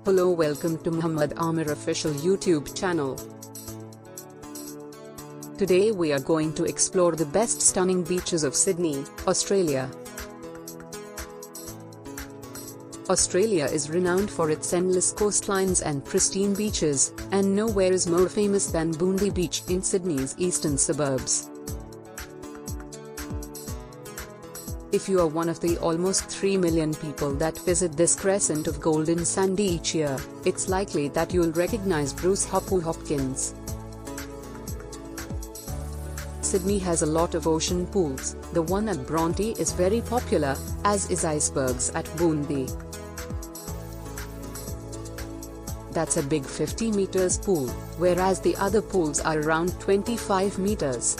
Hello, welcome to Muhammad Amir official YouTube channel. Today we are going to explore the best stunning beaches of Sydney, Australia. Australia is renowned for its endless coastlines and pristine beaches, and nowhere is more famous than Bondi Beach in Sydney's eastern suburbs. If you are one of the almost 3 million people that visit this crescent of golden sand each year, it's likely that you'll recognize Bruce Hopper Hopkins. Sydney has a lot of ocean pools. The one at Bronte is very popular, as is Icebergs at Bondi. That's a big 50 meters pool, whereas the other pools are around 25 meters.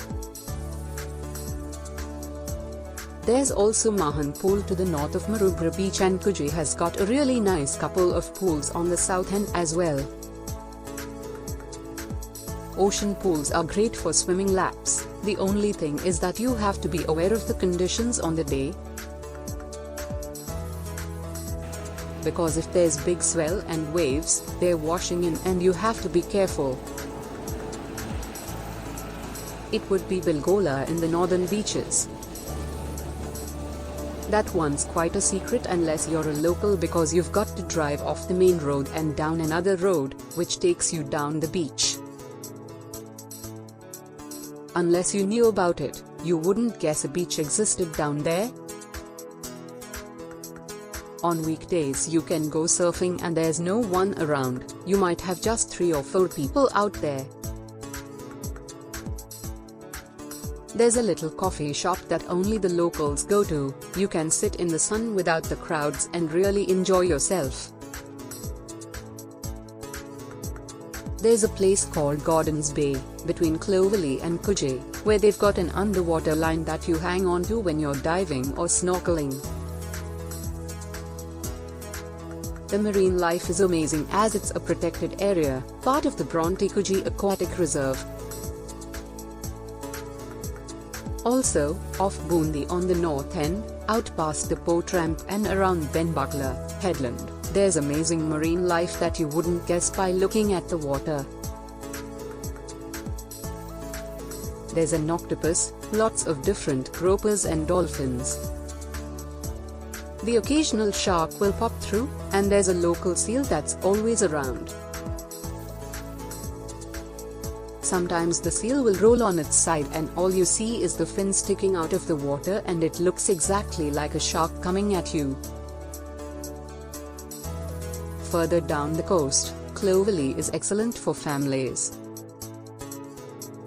There's also Mahon Pool to the north of Maroubra Beach, and Coogee has got a really nice couple of pools on the south end as well. Ocean pools are great for swimming laps. The only thing is that you have to be aware of the conditions on the day, because if there's big swell and waves, they're washing in and you have to be careful. It would be Bilgola in the northern beaches. That one's quite a secret unless you're a local, because you've got to drive off the main road and down another road, which takes you down the beach. Unless you knew about it, you wouldn't guess a beach existed down there. On weekdays you can go surfing and there's no one around. You might have just 3 or 4 people out there. There's a little coffee shop that only the locals go to. You can sit in the sun without the crowds and really enjoy yourself. There's a place called Gordons Bay, between Clovelly and Coogee, where they've got an underwater line that you hang on to when you're diving or snorkeling. The marine life is amazing as it's a protected area, part of the Bronte-Coogee Aquatic Reserve. Also, off Bondi on the north end, out past the boat ramp and around Benbuckler Headland, there's amazing marine life that you wouldn't guess by looking at the water. There's an octopus, lots of different gropers and dolphins. The occasional shark will pop through, and there's a local seal that's always around. Sometimes the seal will roll on its side and all you see is the fin sticking out of the water, and it looks exactly like a shark coming at you. Further down the coast, Clovelly is excellent for families.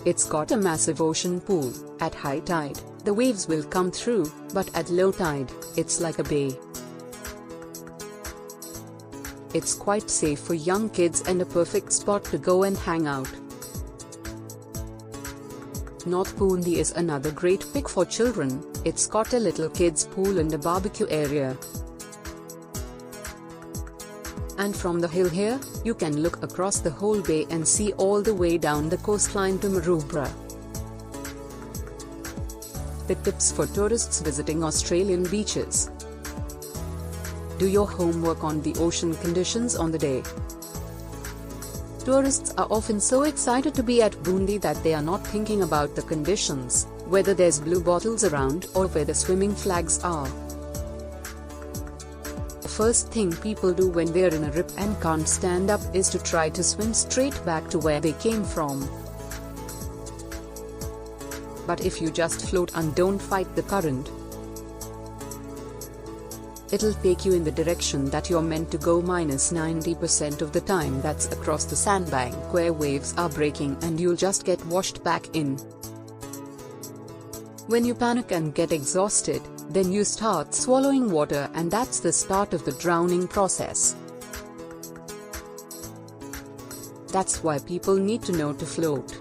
It's got a massive ocean pool. At high tide, the waves will come through, but at low tide, it's like a bay. It's quite safe for young kids and a perfect spot to go and hang out. North Bondi is another great pick for children. It's got a little kids pool and a barbecue area. And from the hill here, you can look across the whole bay and see all the way down the coastline to Maroubra. The tips for tourists visiting Australian beaches. Do your homework on the ocean conditions on the day. Tourists are often so excited to be at Bondi that they are not thinking about the conditions, whether there's blue bottles around or where the swimming flags are. The first thing people do when they're in a rip and can't stand up is to try to swim straight back to where they came from. But if you just float and don't fight the current, it'll take you in the direction that you're meant to go minus 90% of the time. That's across the sandbank where waves are breaking, and you'll just get washed back in. When you panic and get exhausted, then you start swallowing water, and that's the start of the drowning process. That's why people need to know to float.